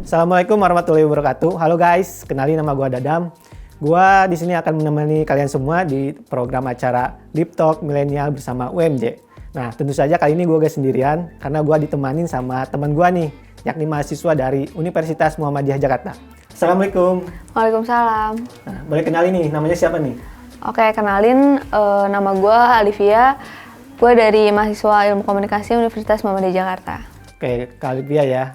Assalamualaikum warahmatullahi wabarakatuh. Halo guys, kenalin nama gue Dadam. Gue di sini akan menemani kalian semua di program acara Deep Talk Milenial bersama UMJ. Nah, tentu saja kali ini gue gak sendirian karena gue ditemanin sama teman gue nih, yakni mahasiswa dari Universitas Muhammadiyah Jakarta. Assalamualaikum. Waalaikumsalam. Nah, boleh kenalin nih, namanya siapa nih? Oke, kenalin nama gue Alivia. Gue dari mahasiswa Ilmu Komunikasi Universitas Muhammadiyah Jakarta. Oke, Kak Alivia ya.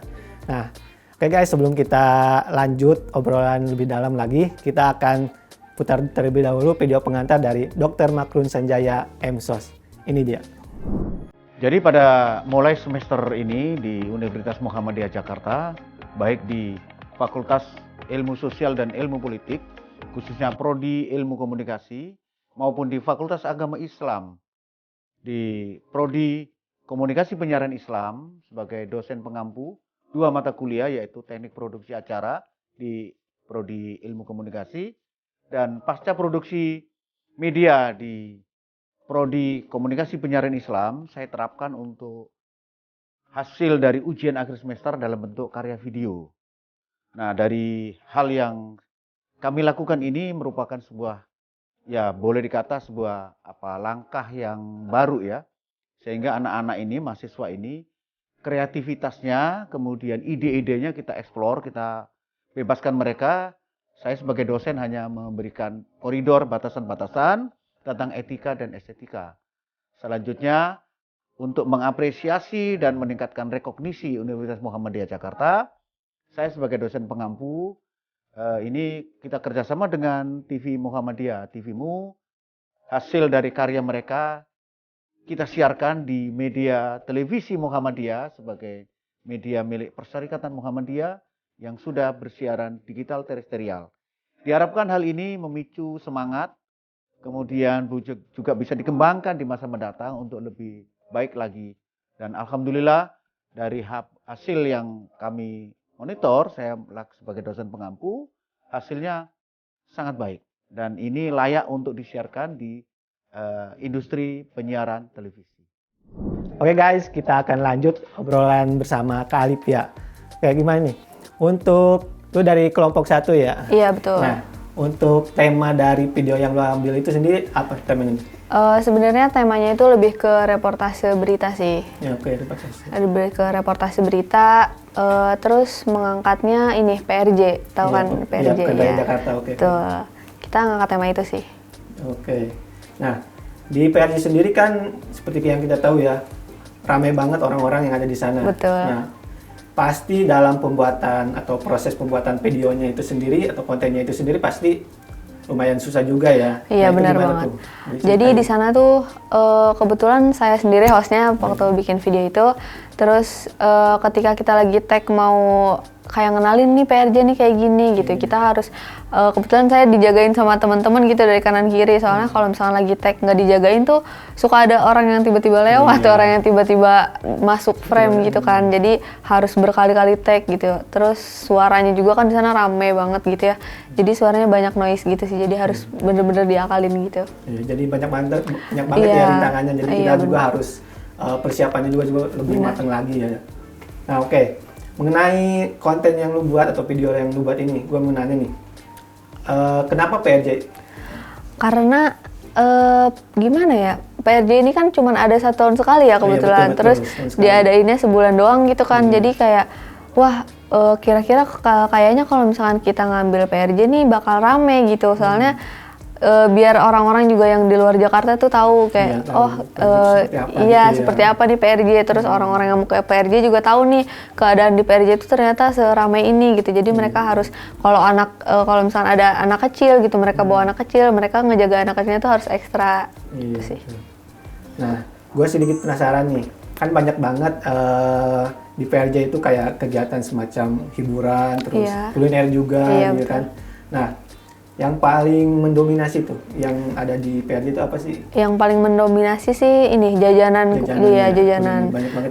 Nah, oke guys, sebelum kita lanjut obrolan lebih dalam lagi, kita akan putar terlebih dahulu video pengantar dari Dr. Makrun Sanjaya MSOS. Ini dia. Jadi pada mulai semester ini di Universitas Muhammadiyah Jakarta, baik di Fakultas Ilmu Sosial dan Ilmu Politik, khususnya Prodi Ilmu Komunikasi, maupun di Fakultas Agama Islam, di Prodi Komunikasi Penyiaran Islam sebagai dosen pengampu, 2 mata kuliah yaitu Teknik Produksi Acara di Prodi Ilmu Komunikasi dan Pasca Produksi Media di Prodi Komunikasi Penyiaran Islam. Saya terapkan untuk hasil dari ujian akhir semester dalam bentuk karya video. Nah, dari hal yang kami lakukan ini merupakan sebuah, ya boleh dikata sebuah langkah yang baru ya, sehingga anak-anak ini, mahasiswa ini, kreativitasnya, kemudian ide-idenya kita eksplor, kita bebaskan mereka. Saya sebagai dosen hanya memberikan koridor, batasan-batasan tentang etika dan estetika. Selanjutnya, untuk mengapresiasi dan meningkatkan rekognisi Universitas Muhammadiyah Jakarta, saya sebagai dosen pengampu, ini kita kerjasama dengan TV Muhammadiyah, TVMU, hasil dari karya mereka kita siarkan di media televisi Muhammadiyah sebagai media milik Perserikatan Muhammadiyah yang sudah bersiaran digital terestrial. Diharapkan hal ini memicu semangat, kemudian juga bisa dikembangkan di masa mendatang untuk lebih baik lagi. Dan alhamdulillah dari hasil yang kami monitor, saya sebagai dosen pengampu, hasilnya sangat baik. Dan ini layak untuk disiarkan di industri penyiaran televisi. Oke guys, kita akan lanjut obrolan bersama Kak Alivia. Kayak gimana nih? Untuk lu dari kelompok 1 ya? Iya, betul. Nah, untuk tema dari video yang lu ambil itu sendiri apa temanya? Sebenarnya temanya itu lebih ke reportase berita sih. Ya, oke, reportase. Lebih ke reportase berita, terus mengangkatnya ini PRJ, tahu Ya, kan PRJ ya? ya. Jakarta, oke. Betul. Kita ngangkat tema itu sih. Oke. Nah, di PRJ sendiri kan seperti yang kita tahu ya, ramai banget orang-orang yang ada di sana. Betul. Nah, pasti dalam pembuatan atau proses pembuatan videonya itu sendiri atau kontennya itu sendiri pasti lumayan susah juga ya. Iya, nah, benar banget. Jadi di sana tuh kebetulan saya sendiri hostnya waktu bikin video itu. Terus ketika kita lagi tag mau kayak ngenalin nih PRJ nih kayak gini gitu, kita harus kebetulan saya dijagain sama teman-teman gitu dari kanan kiri. Soalnya kalau misalnya lagi tag nggak dijagain tuh suka ada orang yang tiba-tiba lewat atau orang yang tiba-tiba masuk frame gitu kan. Jadi harus berkali-kali tag gitu. Terus suaranya juga kan di sana rame banget gitu ya. Jadi suaranya banyak noise gitu sih. Jadi harus bener-bener diakalin gitu. Ya, jadi banyak banget ya rintangannya. Jadi kita juga harus persiapannya juga lebih matang lagi ya. Nah, oke. Mengenai konten yang lu buat atau video yang lu buat ini, gue mau nanya nih, kenapa PRJ? Karena gimana ya, PRJ ini kan cuma ada 1 tahun sekali ya kebetulan. Betul, terus diadainnya sebulan doang gitu kan. Jadi kayak, wah kira-kira kayaknya kalau misalkan kita ngambil PRJ nih bakal rame gitu. Soalnya biar orang-orang juga yang di luar Jakarta tuh tahu kayak seperti apa nih PRJ, terus orang-orang yang mau ke PRJ juga tahu nih keadaan di PRJ itu ternyata seramai ini gitu. Jadi mereka harus kalau misalnya ada anak kecil gitu, mereka bawa anak kecil, mereka ngejaga anak kecilnya tuh harus ekstra gitu sih. Nah, gue sedikit penasaran nih, kan banyak banget di PRJ itu kayak kegiatan semacam hiburan, terus kuliner juga gitu kan. Nah, yang paling mendominasi tuh, yang ada di PRJ itu apa sih? Yang paling mendominasi sih ini jajanan.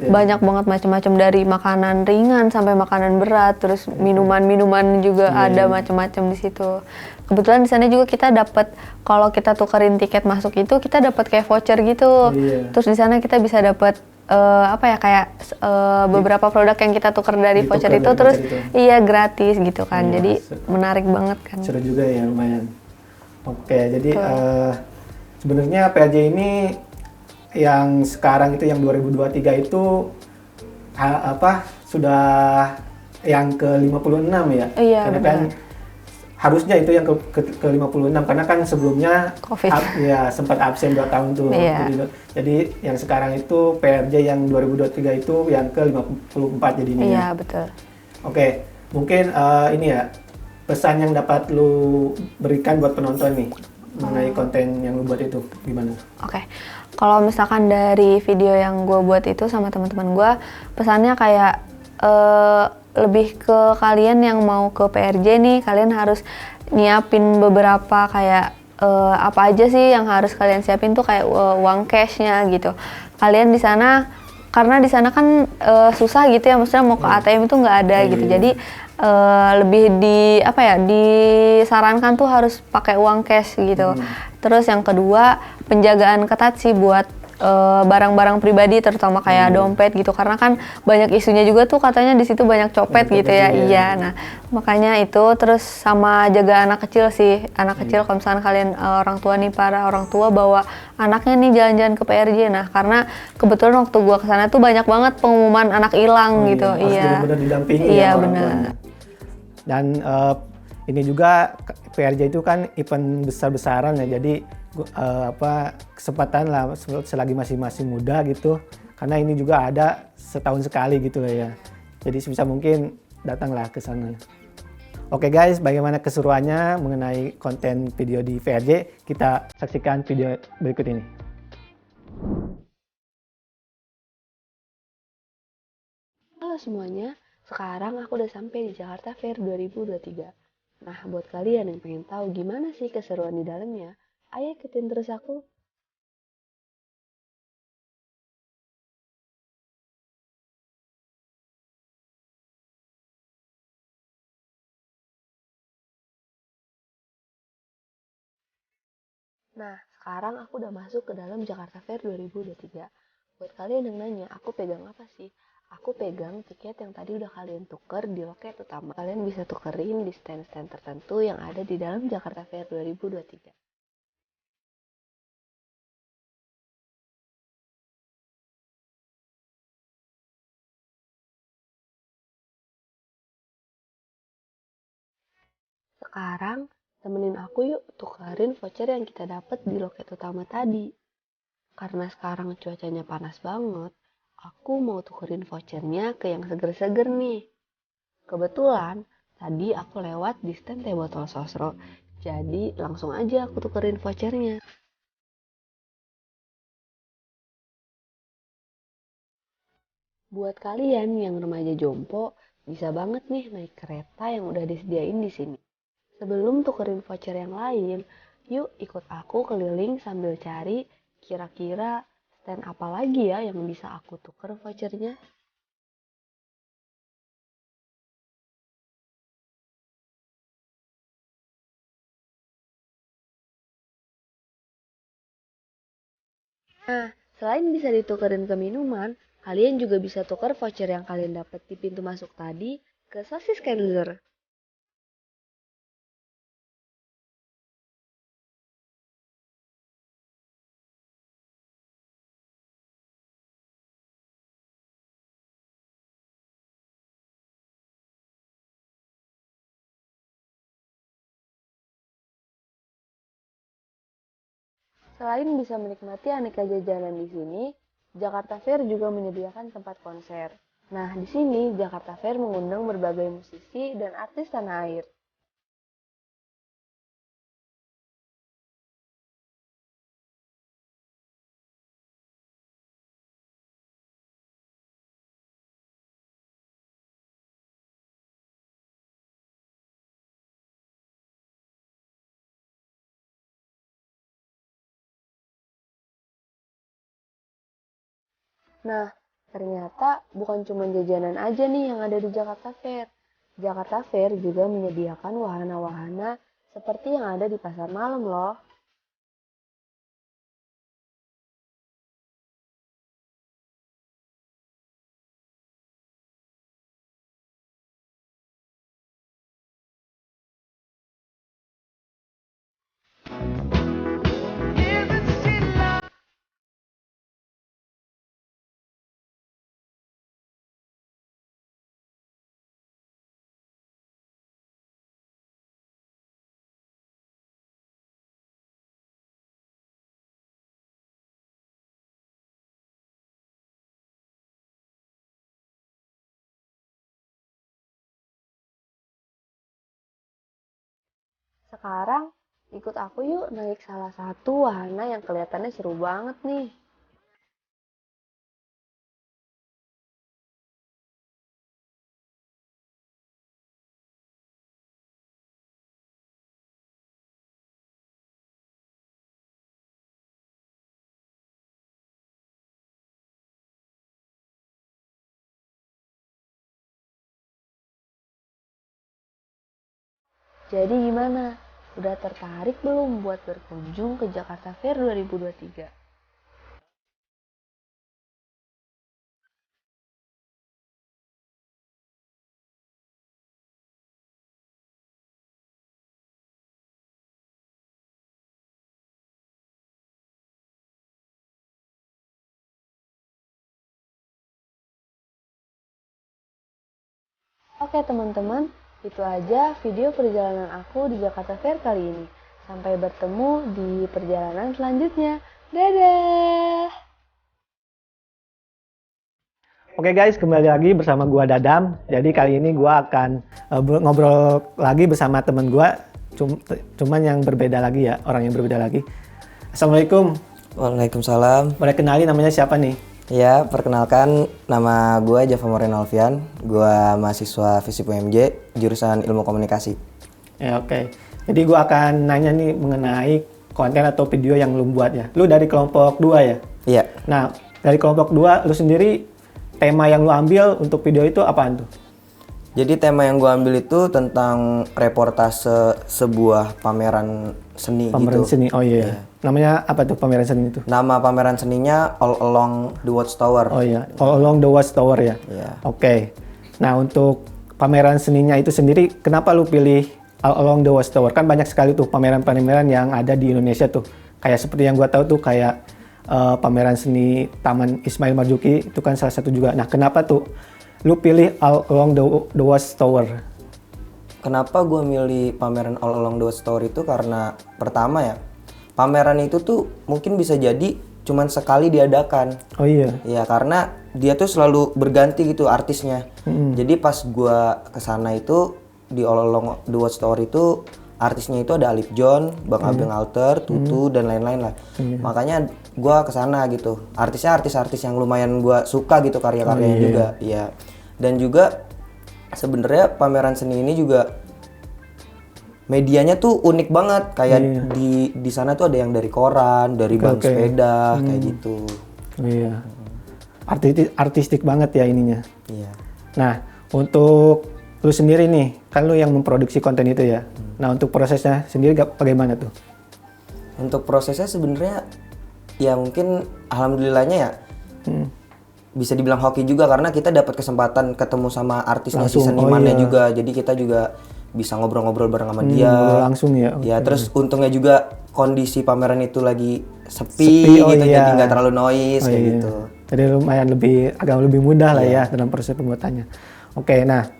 Banyak banget macam-macam, dari makanan ringan sampai makanan berat, terus minuman-minuman juga ada macam-macam di situ. Kebetulan di sana juga kita dapat, kalau kita tukerin tiket masuk itu kita dapat kayak voucher gitu. Terus di sana kita bisa dapat apa ya kayak beberapa produk yang kita tukar dari Ditukar voucher dari itu voucher terus itu. iya gratis gitu kan. Iya, Jadi menarik banget kan. seru juga ya, lumayan. Oke, jadi Betul. sebenarnya PRJ ini yang sekarang itu yang 2023 itu apa sudah yang ke-56 ya? Iya, Karena benar. kan harusnya itu yang ke 56 karena kan sebelumnya Covid. ya sempat absen 2 tahun tuh. Iya. Jadi yang sekarang itu PRJ yang 2023 itu yang ke 54 jadinya. Iya, betul. Oke, mungkin ini ya pesan yang dapat lu berikan buat penonton nih mengenai konten yang lu buat itu gimana? Oke, kalau misalkan dari video yang gue buat itu sama teman-teman gue, pesannya kayak lebih ke kalian yang mau ke PRJ nih, kalian harus nyiapin beberapa kayak apa aja sih yang harus kalian siapin tuh kayak uang cashnya gitu. Kalian di sana karena di sana kan susah gitu ya, maksudnya mau ke ATM itu nggak ada gitu. Jadi lebih disarankan tuh harus pakai uang cash gitu. Terus yang kedua penjagaan ketat sih buat barang-barang pribadi terutama kayak dompet gitu karena kan banyak isunya juga tuh katanya di situ banyak copet gitu ya. Iya. Nah, makanya itu terus sama jaga anak kecil sih. Anak kecil kalau misalkan kalian orang tua nih, para orang tua bawa anaknya nih jalan-jalan ke PRJ. Nah, karena kebetulan waktu gua kesana tuh banyak banget pengumuman anak hilang gitu. Harus Iya. benar-benar didampingi Iya, ya orang benar. tuanya. Dan ini juga PRJ itu kan event besar-besaran ya, jadi kesempatan lah selagi masih muda gitu, karena ini juga ada setahun sekali gitu lah ya. Jadi sebisa mungkin datanglah ke sana. Oke guys, bagaimana keseruannya mengenai konten video di PRJ? Kita saksikan video berikut ini. Halo semuanya, sekarang aku udah sampai di Jakarta Fair 2023. Nah, buat kalian yang pengen tahu gimana sih keseruan di dalamnya, ayo ikutin terus aku. Nah, sekarang aku udah masuk ke dalam Jakarta Fair 2023. Buat kalian yang nanya, aku pegang apa sih? Aku pegang tiket yang tadi udah kalian tuker di loket utama. Kalian bisa tukerin di stand-stand tertentu yang ada di dalam Jakarta Fair 2023. Sekarang, temenin aku yuk tukerin voucher yang kita dapat di loket utama tadi. Karena sekarang cuacanya panas banget, aku mau tukerin vouchernya ke yang seger-seger nih. Kebetulan, tadi aku lewat di stand teh botol sosro, jadi langsung aja aku tukerin vouchernya. Buat kalian yang remaja jompo, bisa banget nih naik kereta yang udah disediain di sini. Sebelum tukerin voucher yang lain, yuk ikut aku keliling sambil cari kira-kira stand apa lagi ya yang bisa aku tuker vouchernya. Nah, selain bisa ditukerin ke minuman, kalian juga bisa tukar voucher yang kalian dapat di pintu masuk tadi ke sosis Kenzer. Selain bisa menikmati aneka jajanan di sini, Jakarta Fair juga menyediakan tempat konser. Nah, di sini Jakarta Fair mengundang berbagai musisi dan artis tanah air. Nah, ternyata bukan cuma jajanan aja nih yang ada di Jakarta Fair. Jakarta Fair juga menyediakan wahana-wahana seperti yang ada di pasar malam loh. Sekarang ikut aku yuk naik salah satu wahana yang kelihatannya seru banget nih. Jadi gimana? Udah tertarik belum buat berkunjung ke Jakarta Fair 2023? Oke teman-teman, itu aja video perjalanan aku di Jakarta Fair kali ini. Sampai bertemu di perjalanan selanjutnya. Dadah! Oke guys, kembali lagi bersama gua Dadam. Jadi kali ini gua akan ngobrol lagi bersama temen gua, cuman yang berbeda lagi ya, orang yang berbeda lagi. Assalamualaikum. Waalaikumsalam. Boleh kenali namanya siapa nih? Ya, perkenalkan nama gue Java Moreno Alfian. Gue mahasiswa FISIP UMJ, jurusan Ilmu Komunikasi. Ya oke. Jadi gua akan nanya nih mengenai konten atau video yang lu buat ya. Lu dari kelompok 2 ya? Iya. Nah, dari kelompok 2 lu sendiri tema yang lu ambil untuk video itu apaan tuh? Jadi tema yang gue ambil itu tentang reportase sebuah pameran seni Pameran gitu. seni. Oh iya. Namanya apa tuh pameran seni itu? Nama pameran seninya All Along the Watchtower. Oh iya, All Along the Watchtower ya. Iya. Oke. Nah, untuk pameran seninya itu sendiri, kenapa lu pilih All Along the Watchtower? Kan banyak sekali tuh pameran-pameran yang ada di Indonesia tuh. Kayak seperti yang gua tahu tuh kayak pameran seni Taman Ismail Marzuki itu kan salah satu juga. Nah, kenapa tuh lu pilih All Along the Watchtower? Kenapa gue milih pameran All Along the Watchtower itu karena pertama ya, pameran itu tuh mungkin bisa jadi cuman sekali diadakan. Oh iya. Ya karena dia tuh selalu berganti gitu artisnya. Jadi pas gua kesana itu di All Along the Watchtower itu artisnya itu ada Alip John, Bang Abeng Alter, Tutu dan lain-lain lah. Makanya gua kesana gitu. Artisnya artis-artis yang lumayan gua suka gitu karya-karyanya juga. Ya. Dan juga sebenarnya pameran seni ini juga medianya tuh unik banget. Kayak di sana tuh ada yang dari koran, dari ban sepeda kayak gitu. Iya. Artistik banget ya ininya. Iya. Nah, untuk lu sendiri nih, kan lu yang memproduksi konten itu ya. Nah, untuk prosesnya sendiri bagaimana tuh? Untuk prosesnya sebenarnya ya mungkin alhamdulillahnya ya bisa dibilang hoki juga karena kita dapat kesempatan ketemu sama artisnya si senimannya juga. Jadi kita juga bisa ngobrol-ngobrol bareng sama dia. Ngobrol langsung ya. Ya terus untungnya juga kondisi pameran itu lagi sepi gitu jadi nggak terlalu noise kayak gitu. Jadi lumayan agak lebih mudah lah ya dalam proses pembuatannya. Oke, nah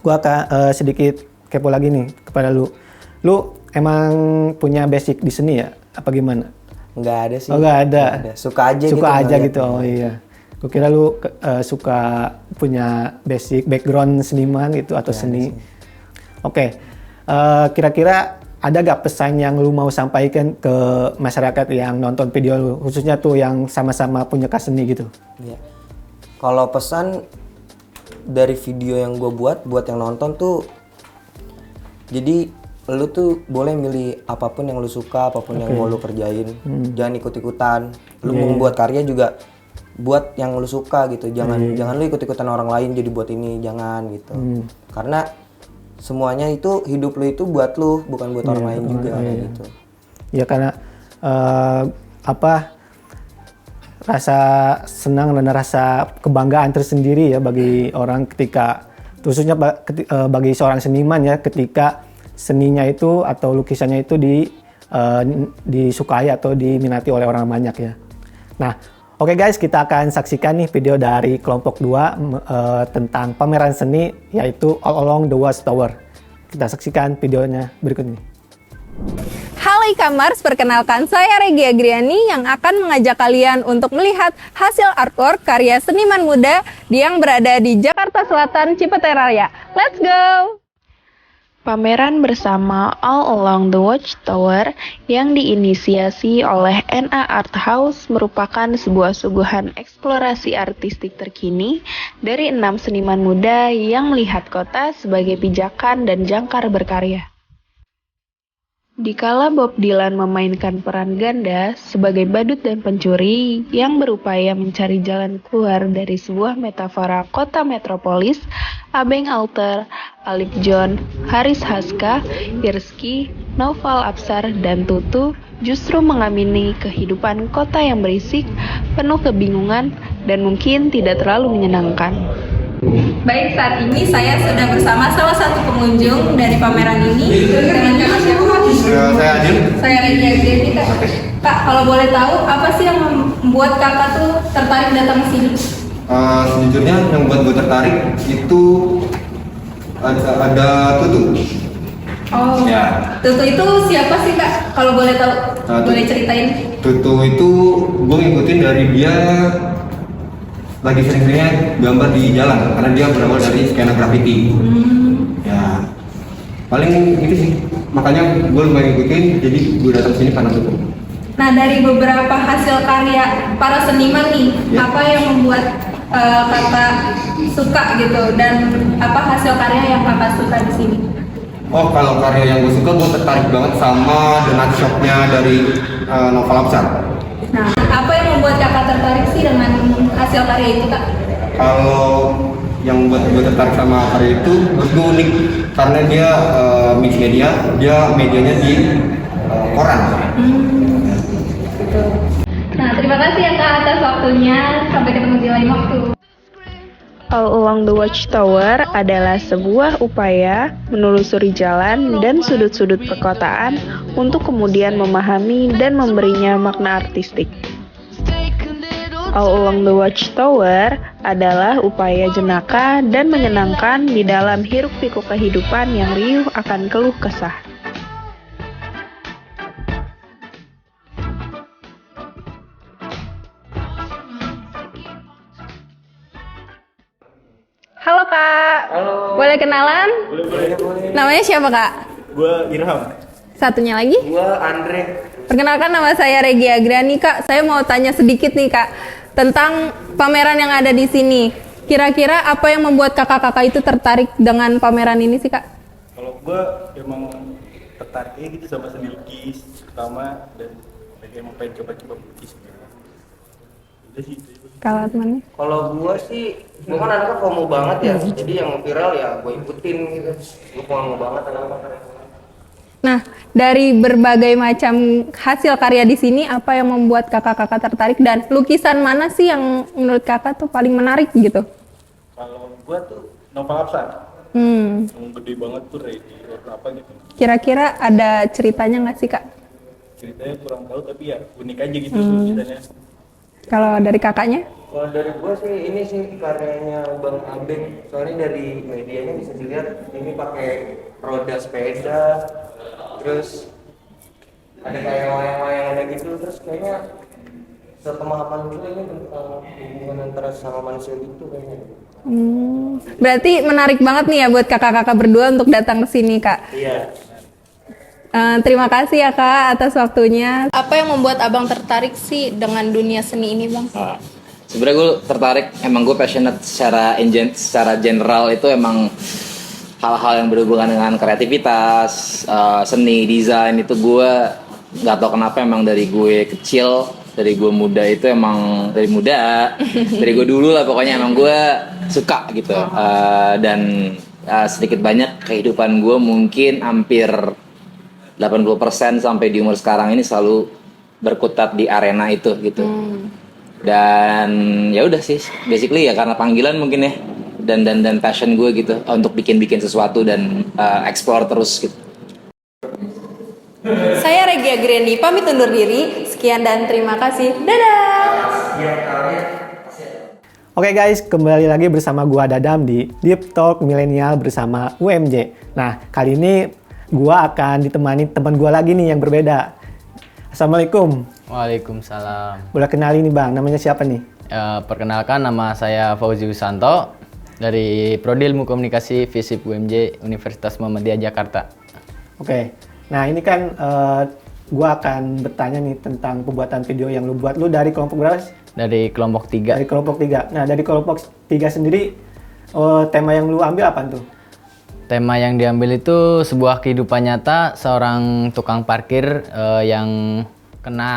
gua akan sedikit kepo lagi nih kepada lu. Lu emang punya basic di seni ya? Apa gimana? Nggak ada sih. Oh nggak ada. Suka aja gitu. Oh iya. Gue kira lu suka punya basic background seniman gitu atau seni. Oke. Kira-kira ada gak pesan yang lu mau sampaikan ke masyarakat yang nonton video lu, khususnya tuh yang sama-sama punya seni gitu? Iya. Kalau pesan dari video yang gue buat yang nonton tuh, jadi lu tuh boleh milih apapun yang lu suka, apapun yang mau lu kerjain, jangan ikut-ikutan. Lu mau membuat karya juga buat yang lu suka gitu, jangan lu ikut-ikutan orang lain jadi buat ini, jangan gitu. Karena semuanya itu hidup lu itu buat lu, bukan buat orang lain juga gitu. Ya karena rasa senang dan rasa kebanggaan tersendiri ya bagi orang ketika, khususnya bagi seorang seniman ya, ketika seninya itu atau lukisannya itu disukai atau diminati oleh orang banyak ya. Nah, oke guys, kita akan saksikan nih video dari kelompok 2 tentang pameran seni yaitu All Along the Watchtower. Kita saksikan videonya berikut ini. Halo e-commerce, perkenalkan saya Regia Griani yang akan mengajak kalian untuk melihat hasil artwork karya seniman muda yang berada di Jakarta Selatan, Cipete Raya. Let's go! Pameran bersama All Along the Watchtower yang diinisiasi oleh NA Art House merupakan sebuah suguhan eksplorasi artistik terkini dari 6 seniman muda yang melihat kota sebagai pijakan dan jangkar berkarya. Dikala Bob Dylan memainkan peran ganda sebagai badut dan pencuri yang berupaya mencari jalan keluar dari sebuah metafora kota metropolis, Abeng Alter, Alip John, Haris Haska, Irski, Naufal Apsar, dan Tutu justru mengamini kehidupan kota yang berisik, penuh kebingungan, dan mungkin tidak terlalu menyenangkan. Baik, saat ini saya sudah bersama salah satu pengunjung dari pameran ini dengan kakak siapa? Saya Adil. Saya Regia Agriani, Kak. Kak, kalau boleh tahu apa sih yang membuat kakak tuh tertarik datang ke sini? Sejujurnya yang membuat gue tertarik itu ada Tutu. Oh, Ya. Tutu itu siapa sih, Kak? Kalau boleh tahu, boleh ceritain? Tutu itu gue ngikutin dari dia lagi sering-seringnya gambar di jalan karena dia berawal dari skena graffiti. Ya, paling itu sih. Makanya gue lumayan ngikutin, jadi gue datang sini karena Tutu. Nah, dari beberapa hasil karya para seniman nih, apa yang membuat kakak suka gitu, dan apa hasil karya yang kakak suka di sini? Oh, kalau karya yang gue suka, gue tertarik banget sama The Nut Shop-nya dari Naufal Apsar. Nah, apa yang membuat kakak tertarik sih dengan hasil karya itu, Kak? Kalau yang buat gue tertarik sama karya itu, menurut gue unik karena dia mix media, dia medianya di koran. Nah, terima kasih ya Kak atas waktunya. Sampai ketemu di lain waktu. All Along the Watchtower adalah sebuah upaya menelusuri jalan dan sudut-sudut perkotaan untuk kemudian memahami dan memberinya makna artistik. All Along the Watchtower adalah upaya jenaka dan menyenangkan di dalam hiruk-pikuk kehidupan yang riuh akan keluh kesah. Halo Kak. Halo. Boleh kenalan? Boleh. Namanya siapa Kak? Gua Irham. Satunya lagi? Gua Andre. Perkenalkan, nama saya Regia Agriani Kak. Saya mau tanya sedikit nih Kak tentang pameran yang ada di sini. Kira-kira apa yang membuat kakak-kakak itu tertarik dengan pameran ini sih Kak? Kalau gua emang tertariknya gitu sama seni lukis pertama, dan lagi emang pengen coba-coba melukis gitu. Udah sih itu. Kalau temannya? Kalau gua sih, gua kan anaknya FOMO banget ya, jadi yang viral ya gua ikutin gitu. Gua FOMO banget anaknya. Nah, dari berbagai macam hasil karya di sini, apa yang membuat kakak-kakak tertarik, dan lukisan mana sih yang menurut kakak tuh paling menarik gitu? Kalau gua tuh Naufal Apsar. Yang gede banget tuh ready warna apa gitu. Kira-kira ada ceritanya nggak sih Kak? Ceritanya kurang tahu tapi ya unik aja gitu tulisannya. Kalau dari kakaknya? Kalau dari gua sih ini sih karyanya Bang Abeng. Soalnya dari medianya bisa dilihat ini pakai roda sepeda, terus ada kayak wayang-wayangannya gitu, terus kayaknya sepemahaman gue ini tentang hubungan antara sama manusia gitu kayaknya. Berarti menarik banget nih ya buat kakak-kakak berdua untuk datang ke sini Kak. Iya. Terima kasih ya Kak atas waktunya. Apa yang membuat abang tertarik sih dengan dunia seni ini Bang? Sebenarnya gue tertarik, emang gue passionate secara general itu emang hal-hal yang berhubungan dengan kreativitas, seni, desain itu gue nggak tahu kenapa emang dari gue kecil, dari gue muda itu emang dari gue dulu lah pokoknya emang gue suka gitu. Dan sedikit banyak kehidupan gue mungkin hampir 80% sampai di umur sekarang ini selalu berkutat di arena itu gitu. Dan ya udah sih, basically ya karena panggilan mungkin ya, dan passion gue gitu untuk bikin sesuatu dan explore terus gitu. Saya Regia Agriani pamit undur diri. Sekian dan terima kasih. Dadah. Oke guys, kembali lagi bersama gua Dadam di Deep Talk Milenial bersama UMJ. Nah, kali ini gua akan ditemani teman gua lagi nih yang berbeda. Assalamualaikum. Waalaikumsalam. Boleh kenalin nih Bang, namanya siapa nih? Perkenalkan, nama saya Fauzi Wisanto. Dari Prodi Ilmu Komunikasi FISIP UMJ Universitas Muhammadiyah Jakarta. Oke, nah ini kan gua akan bertanya nih tentang pembuatan video yang lu buat. Lu dari kelompok berapa sih? Dari kelompok 3. Dari kelompok 3. Nah, dari kelompok 3 sendiri, tema yang lu ambil apa tuh? Tema yang diambil itu sebuah kehidupan nyata seorang tukang parkir yang kena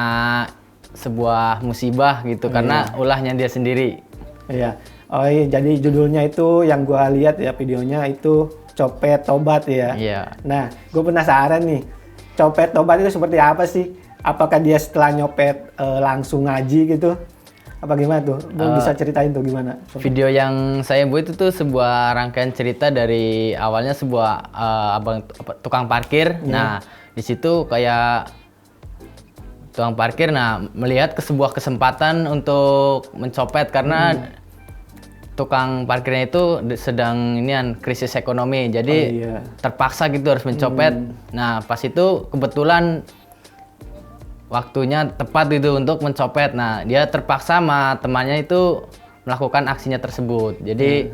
sebuah musibah gitu karena ulahnya dia sendiri. Iya. Oh iya, jadi judulnya itu yang gua lihat ya videonya itu Copet Tobat ya. Iya. Nah, gue penasaran nih, Copet Tobat itu seperti apa sih? Apakah dia setelah nyopet langsung ngaji gitu? Apa gimana tuh? Lu bisa ceritain tuh gimana? Video yang saya buat itu tuh sebuah rangkaian cerita dari awalnya sebuah tukang parkir. Nah, di situ kayak tukang parkir melihat ke sebuah kesempatan untuk mencopet karena tukang parkirnya itu sedang krisis ekonomi, jadi terpaksa gitu harus mencopet. Nah, pas itu kebetulan waktunya tepat itu untuk mencopet. Nah, dia terpaksa sama temannya itu melakukan aksinya tersebut. Jadi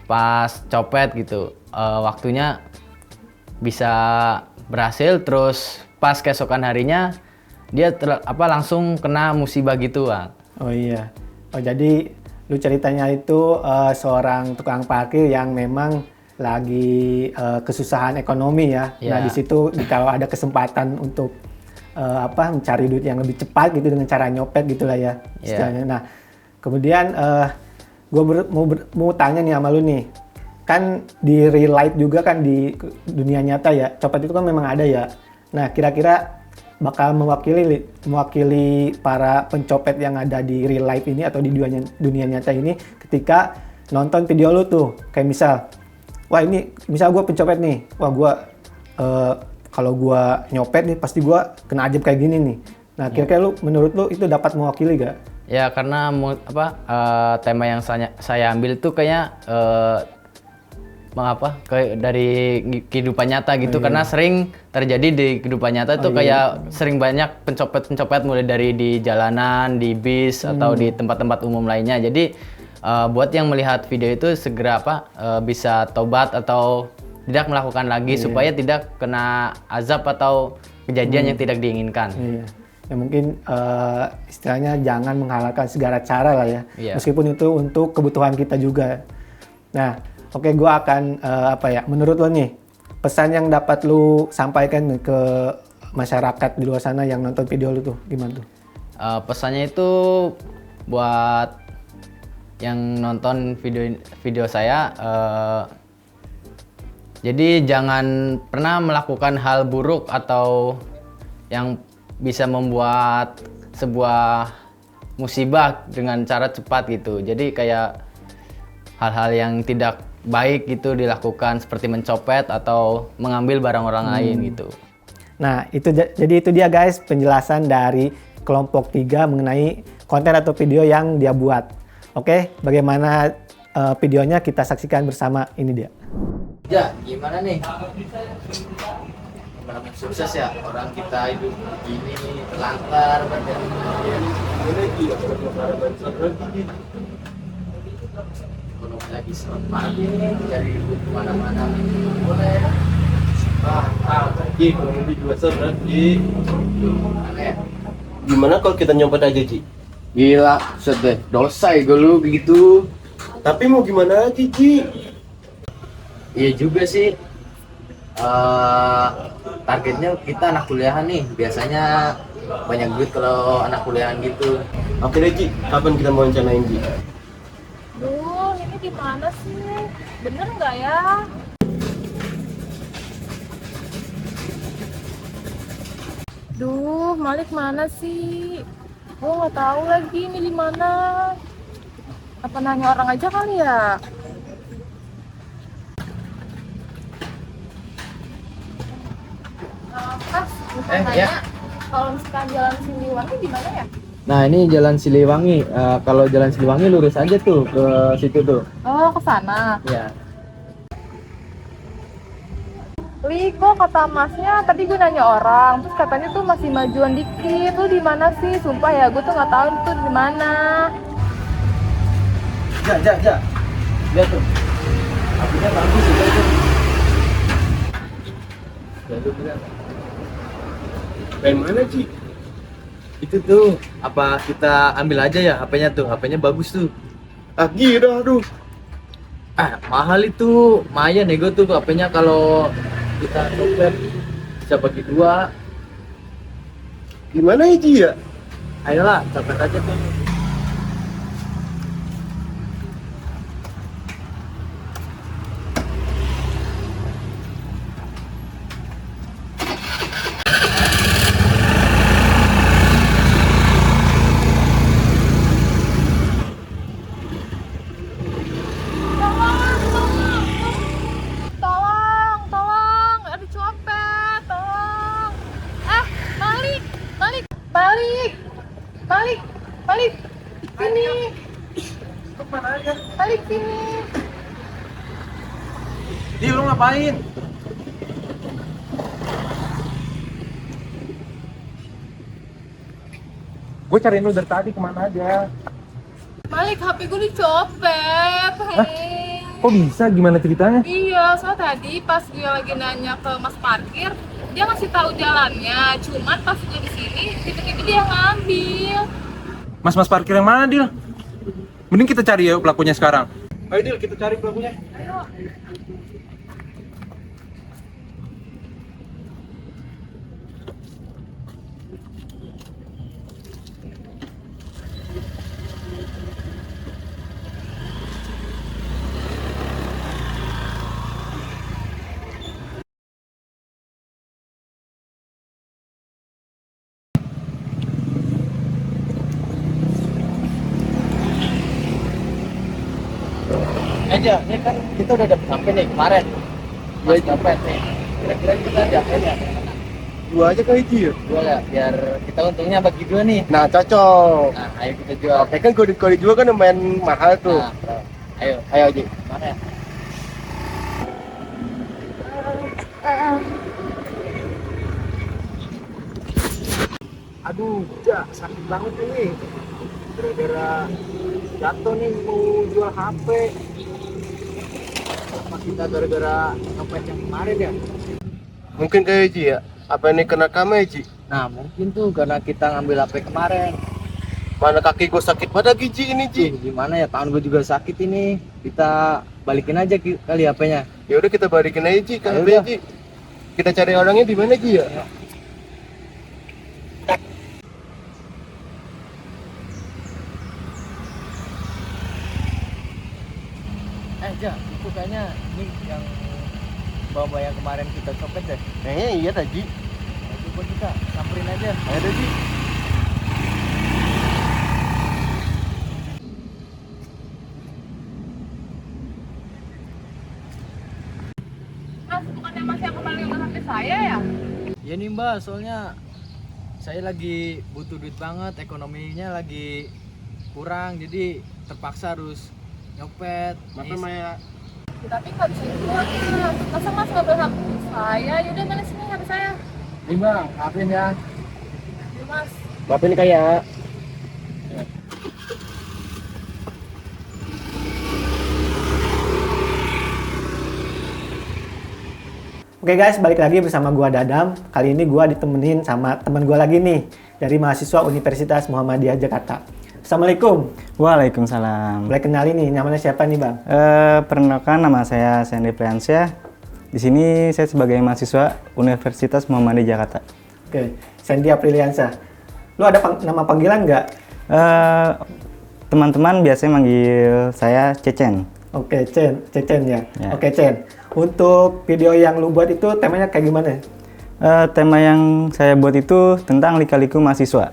pas copet gitu, waktunya bisa berhasil. Terus pas keesokan harinya dia langsung kena musibah gitu, Bang. Oh iya. Oh jadi lu ceritanya itu seorang tukang parkir yang memang lagi kesusahan ekonomi ya. Nah, di situ kalau ada kesempatan untuk mencari duit yang lebih cepat gitu dengan cara nyopet gitulah ya istilahnya. Nah, kemudian gue mau tanya nih sama lu nih. Kan di real life juga kan di dunia nyata ya, copet itu kan memang ada ya. Nah, kira-kira bakal mewakili para pencopet yang ada di real life ini atau di dunia nyata ini ketika nonton video lu tuh. Kayak misal gue pencopet nih, kalau gue nyopet nih pasti gue kena ajab kayak gini nih. Nah, kira-kira menurut lu itu dapat mewakili gak? Ya, karena tema yang saya ambil tuh kayaknya dari kehidupan nyata gitu. Karena sering terjadi di kehidupan nyata tuh kayak sering banyak pencopet-pencopet mulai dari di jalanan, di bis atau di tempat-tempat umum lainnya. Jadi buat yang melihat video itu segera bisa tobat atau tidak melakukan lagi supaya tidak kena azab atau kejadian yang tidak diinginkan. Ya mungkin istilahnya jangan menghalalkan segala cara lah ya. Meskipun itu untuk kebutuhan kita juga. Nah, oke, gue akan menurut lo nih, pesan yang dapat lu sampaikan ke masyarakat di luar sana yang nonton video lu tuh gimana tuh? Pesannya itu buat yang nonton video saya, jadi jangan pernah melakukan hal buruk atau yang bisa membuat sebuah musibah dengan cara cepat gitu. Jadi kayak hal-hal yang tidak baik gitu dilakukan seperti mencopet atau mengambil barang orang lain gitu. Nah, jadi itu dia guys penjelasan dari kelompok 3 mengenai konten atau video yang dia buat. Oke, bagaimana videonya kita saksikan bersama, ini dia. Ya, gimana nih? Sukses ya, orang kita hidup begini terlantar lagi selamat dari kemana-mana boleh di dua berarti gimana kalau kita nyopet aja Ci? Gila, set deh, dosa ya lu begitu. Tapi mau gimana lagi Ci? Iya juga sih, targetnya kita anak kuliahan nih, biasanya banyak duit kalau anak kuliahan gitu. Oke deh Ci, kapan kita mau rencanain Ci? Duh, ini gimana sih? Bener nggak ya? Duh, Malik mana sih? Gue nggak tahu lagi ini di mana. Apa nanya orang aja kali ya? Mas, ya. Kalau misalkan jalan Siliwangi di mana ya? Nah, ini Jalan Siliwangi. Kalau Jalan Siliwangi lurus aja tuh ke situ tuh. Oh, ke sana. Ya. Li, kok kata masnya tadi gue nanya orang, terus katanya tuh masih majuan dikit. Lu di mana sih? Sumpah ya, gue tuh nggak tahu tuh di mana. Ja. Lihat tuh. Apinya bagus juga itu. Lalu bilang. Pengen mana Ci? Itu tuh, apa kita ambil aja ya HP-nya tuh? HP-nya bagus tuh. Ah gila aduh. Mahal itu. Lumayan nego tuh HP-nya kalau kita copet bisa bagi 2. Gimana ya Ci ya? Ayolah, copet aja tuh. Tolong, ada copet, tolong. Balik, sini. Balik sini. Di lu ngapain? Gue cariin lu dari tadi kemana aja. Malik, HP gue dicopet. Hei. Kok bisa? Gimana ceritanya? Iya, soalnya tadi pas gue lagi nanya ke mas parkir, dia ngasih tahu jalannya. Cuman pas gue di sini, tiba-tiba dia ngambil. Mas parkir yang mana, Dil? Mending kita cari ya pelakunya sekarang. Ayo Dil, kita cari pelakunya. Ayo. Aja, ini kan kita udah dapet sampai nih kemarin. Gue dapet nih. Kira-kira kita dapetnya. 2 aja kali Ci ya? 2 ya, biar kita untungnya bagi 2 nih. Nah cocok. Nah, ayo kita jual. Oke kan kalau dijual kan lumayan mahal tuh. Nah, ayo Ji. Mana ya? Aduh, sakit banget ini. Gara-gara jatuh nih mau jual HP. Apa kita gara-gara ngepet yang kemarin ya? Mungkin kayak Ji ya? Apa ini kena kamu ya Ji? Nah, mungkin tuh karena kita ngambil HP kemarin. Mana kaki gue sakit pada Ji ini Ji? Gimana ya, tangan gue juga sakit ini. Kita balikin aja kali HP-nya. Ya udah kita balikin aja Ji, kan Ayo HP-nya dah. Ji. Kita cari orangnya di mana Ji ya? Ja, itu kayaknya ini yang bawa yang kemarin kita copet deh. Kayaknya iya tadi. Coba kita samperin aja. Ayo deh Ji. Mas, bukannya mas yang kembali ke HP saya ya? Ya nih Mbak, soalnya saya lagi butuh duit banget, ekonominya lagi kurang, jadi terpaksa harus nyopet. Maaf Maya. Tapi nggak bisa dijual mas. Masa mas nggak berhak saya? Yaudah mana sini HP saya? Nih Bang, maafin ya. Yuk mas. Maafin kayak. Oke guys, balik lagi bersama gua Dadam. Kali ini gua ditemenin sama teman gua lagi nih dari mahasiswa Universitas Muhammadiyah Jakarta. Assalamualaikum. Waalaikumsalam. Boleh kenalin nih, namanya siapa nih Bang? Perkenalkan, nama saya Sandy Priansyah. Di sini saya sebagai mahasiswa Universitas Muhammadiyah Jakarta. Oke, Sandy Apriliansyah. Lu ada nama panggilan nggak? Teman-teman biasanya manggil saya Cecen. Oke, Cecen ya. Ya. Oke, Cen. Untuk video yang lu buat itu temanya kayak gimana? Tema yang saya buat itu tentang lika-liku mahasiswa.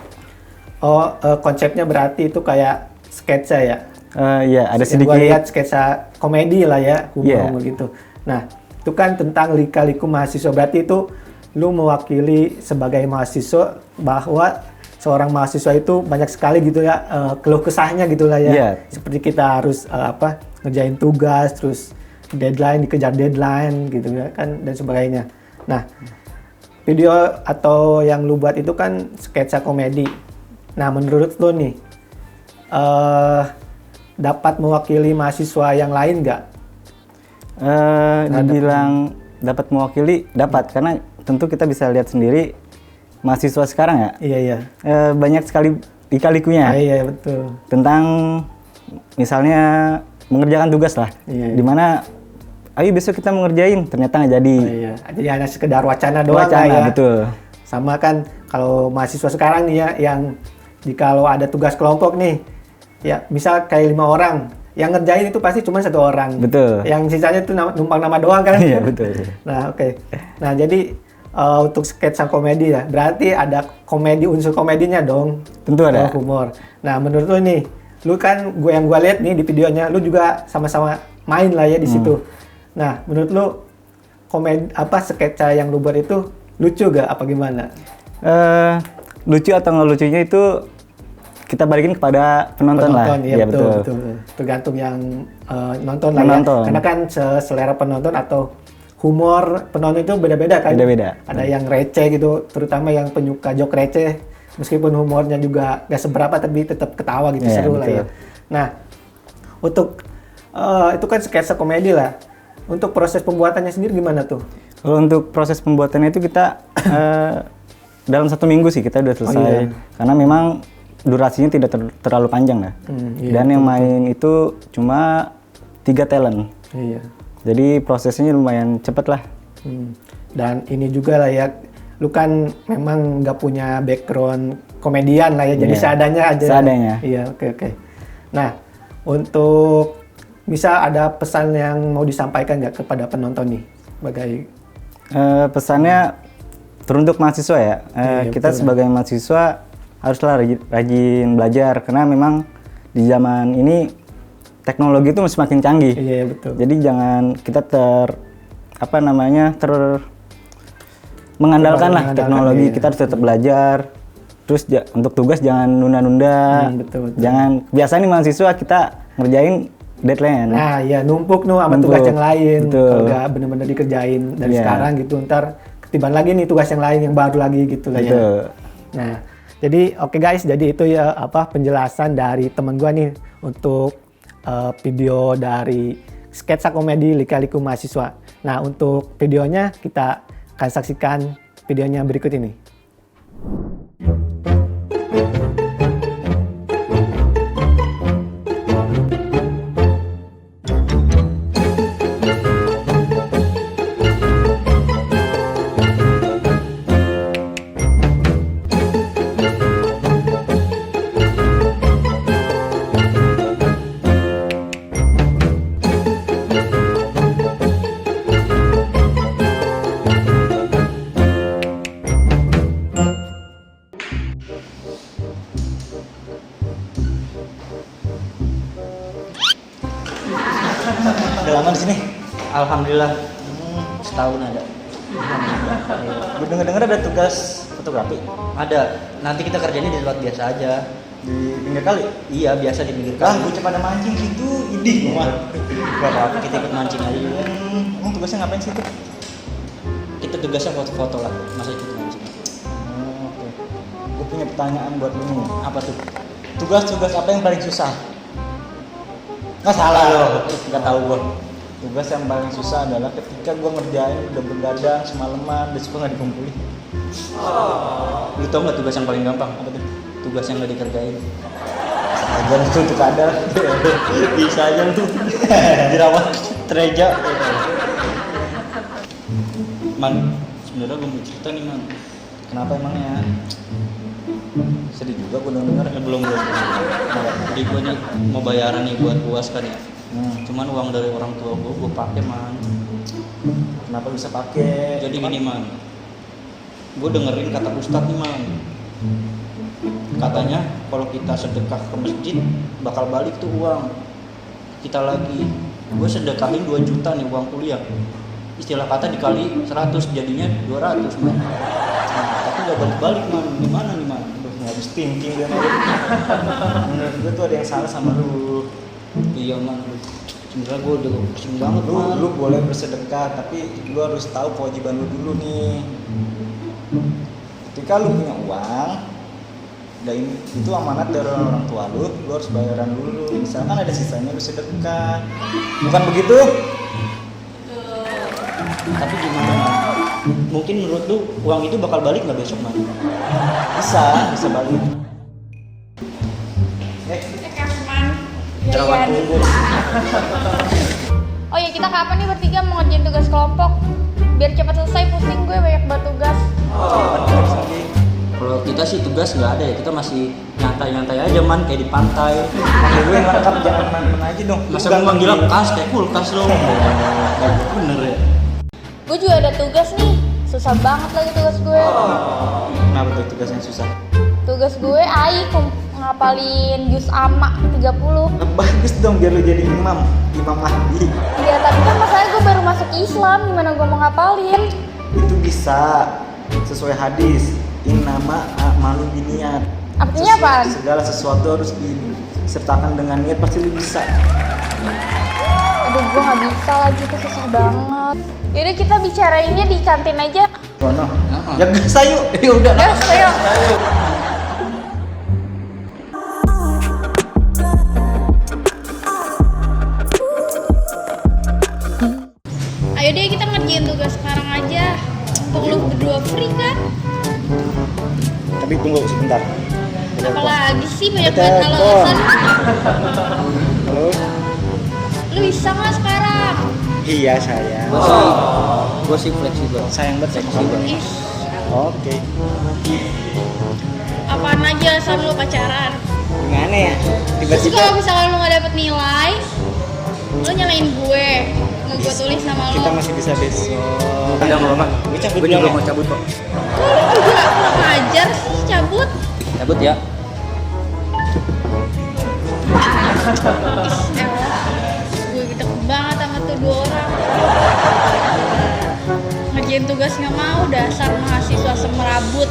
Oh, konsepnya berarti itu kayak sketsa ya? Ya, ada Yang sedikit. gua lihat sketsa komedi lah ya, humor Yeah. gitu. Nah, itu kan tentang lika-liku mahasiswa. Berarti itu lu mewakili sebagai mahasiswa bahwa seorang mahasiswa itu banyak sekali gitu ya keluh kesahnya gitu lah ya. Yeah. Seperti kita harus ngerjain tugas, terus deadline, dikejar deadline gitu ya kan, dan sebagainya. Nah, video atau yang lu buat itu kan sketsa komedi. Nah, menurut lu nih, dapat mewakili mahasiswa yang lain nggak? Dibilang dapat mewakili, dapat, karena tentu kita bisa lihat sendiri mahasiswa sekarang ya. Iya. Banyak sekali lika-likunya. Iya, betul. Tentang misalnya mengerjakan tugas lah. Iya. Dimana ayo besok kita mengerjain, ternyata nggak jadi. Iya. Jadi hanya sekedar wacana doang Wacana, lah ya. betul. Sama kan kalau mahasiswa sekarang nih ya, yang kalau ada tugas kelompok nih, ya misal kayak 5 orang, yang ngerjain itu pasti cuma 1 orang. Betul. Yang sisanya itu numpang nama doang kan. Iya, betul. Nah, oke. Nah, jadi untuk sketsa komedi ya, berarti ada unsur komedinya dong. Tentu ada. Humor. Nah, menurut lu nih, lu kan yang gue lihat nih di videonya, lu juga sama-sama main lah ya di situ. Nah, menurut lu sketsa yang lu buat itu lucu gak apa gimana? Lucu atau nggak lucunya itu kita balikin kepada penonton lah. Iya, betul. Tergantung yang nonton lah ya. Karena kan selera penonton atau humor penonton itu beda-beda kan. Beda-beda. Ada yang receh gitu, terutama yang penyuka jok receh. Meskipun humornya juga gak seberapa tapi tetap ketawa gitu, seru lah ya. Nah, untuk itu kan sketsa komedi lah. Untuk proses pembuatannya sendiri gimana tuh? Kalau untuk proses pembuatannya itu kita dalam 1 minggu sih kita udah selesai. Karena memang durasinya tidak terlalu panjang lah. Dan yang main itu cuma 3 talent. Iya. Jadi prosesnya lumayan cepet lah. Dan ini juga lah ya, lu kan memang nggak punya background komedian lah ya, jadi seadanya aja. Seadanya. Iya, oke. Nah, untuk misal ada pesan yang mau disampaikan nggak kepada penonton nih, sebagai pesannya teruntuk mahasiswa ya. Kita sebagai mahasiswa haruslah rajin belajar, karena memang di zaman ini teknologi itu semakin canggih. Iya, betul. Jadi jangan kita mengandalkan lah teknologi. Kita harus tetap belajar. Terus untuk tugas jangan nunda-nunda. Betul. Jangan, biasanya nih mahasiswa kita ngerjain deadline. Nah, ya numpuk sama tugas yang lain. Kalau nggak benar-benar dikerjain dari sekarang gitu, ntar ketiban lagi nih tugas yang lain yang baru lagi gitu lah ya. Nah, jadi oke guys, jadi itu ya penjelasan dari teman gua nih untuk video dari sketsa komedi Lika-Liku Mahasiswa. Nah, untuk videonya kita akan saksikan videonya berikut ini. Udah lama di sini? Alhamdulillah. Setahun ada. Gue denger ada tugas fotografi. Ada. Nanti kita kerjanya di tempat biasa aja. Di pinggir kali? Iya, biasa di pinggir kali. Bocah pada mancing situ, idih gua. Gak apa-apa, kita ikut mancing aja dulu. Emang tugasnya ngapain sih itu? Kita tugasnya foto-foto lah, masa ikut mancing. Oke. Gue punya pertanyaan buat lu nih. Apa tuh? Tugas-tugas apa yang paling susah? Nggak salah loh, nggak tahu gua. Tugas yang paling susah adalah ketika gue ngerjain udah begadang semalaman, besok nggak dikumpulin. Lu tau nggak tugas yang paling gampang? Apa tuh? Tugas yang nggak dikerjain. Ajar itu untuk kadar. Bisa aja lu dirawat tereja. Man, sebenarnya gue mau cerita nih man. Kenapa emangnya? Sedih juga gue denger. Belum. Jadi gue nih mau bayaran nih buat UAS kan ya. Cuman uang dari orang tua gue pakai man. Kenapa bisa pakai? Jadi gini man, gue dengerin kata Ustadz nih man. Katanya kalau kita sedekah ke masjid bakal balik tuh uang kita lagi. Gue sedekahin 2 juta nih uang kuliah. Istilah kata dikali 100 jadinya 200 man. Tapi gak balik-balik man. Gimana nih man? Habis thinking dia malu. Menurut gue tuh ada yang salah sama lu. Iya man. Sebenernya gue udah pusing banget man. Lu boleh bersedekah, tapi lu harus tahu kewajiban lu dulu nih. Ketika lu punya uang Dan itu amanat dari orang tua lu harus bayaran dulu. Misalkan ada sisanya lu sedekah. Bukan begitu? Tapi gimana man? Mungkin menurut lu uang itu bakal balik nggak besok man? Bisa balik. Jangan tunggu. Oh ya, kita kapan nih bertiga mau ngerjain tugas kelompok? Biar cepat selesai, pusing gue banyak banget tugas. Kalau kita sih tugas nggak ada ya, kita masih nyantai-nyantai aja man, kayak di pantai. Panggil gue yang lengkap, jangan main-main aja dong. Masa gue manggil kas kayak kulkas dong. Bener ya. Gue juga ada tugas nih, susah banget lagi tugas gue. Kenapa tuh tugasnya susah? Tugas gue ngapalin juz amma 30. Bagus dong biar lu jadi imam Mahdi. Ya tapi kan masalahnya gue baru masuk Islam, gimana gue mau ngapalin? Itu bisa sesuai hadis. Innama a'malu binniyat. Artinya apaan? Segala sesuatu harus disertakan dengan niat, pasti lu bisa. Aduh, gue gak bisa lagi, itu susah banget. Yaudah kita bicarainnya di kantin aja. Rono, ya gas ayo. Ya udah. Gas, ayo. Ayo deh kita ngerjain tugas sekarang aja. Untuk lu berdua free kan? Tapi tunggu sebentar. Apalagi sih banyak banget alasan. Halo. Lu bisa nggak sekarang? Iya saya. Gue sih fleksibel. Sayang banget fleksibel. Ih, Oke. apaan aja alasan lu pacaran? Gimana ya? Terus Tiba-tiba kalau misalnya lu nggak dapet nilai, lu nyalain gue. Mau gue tulis sama lu. kita masih bisa besok. Udah mau man. Gue cabut Gue juga dulu mau ya. cabut kok. Lu juga kurang ajar sih cabut. Cabut ya. Gue deket banget sama tuh dua orang. Ngerjain tugas nggak mau, dasar mahasiswa semerabut.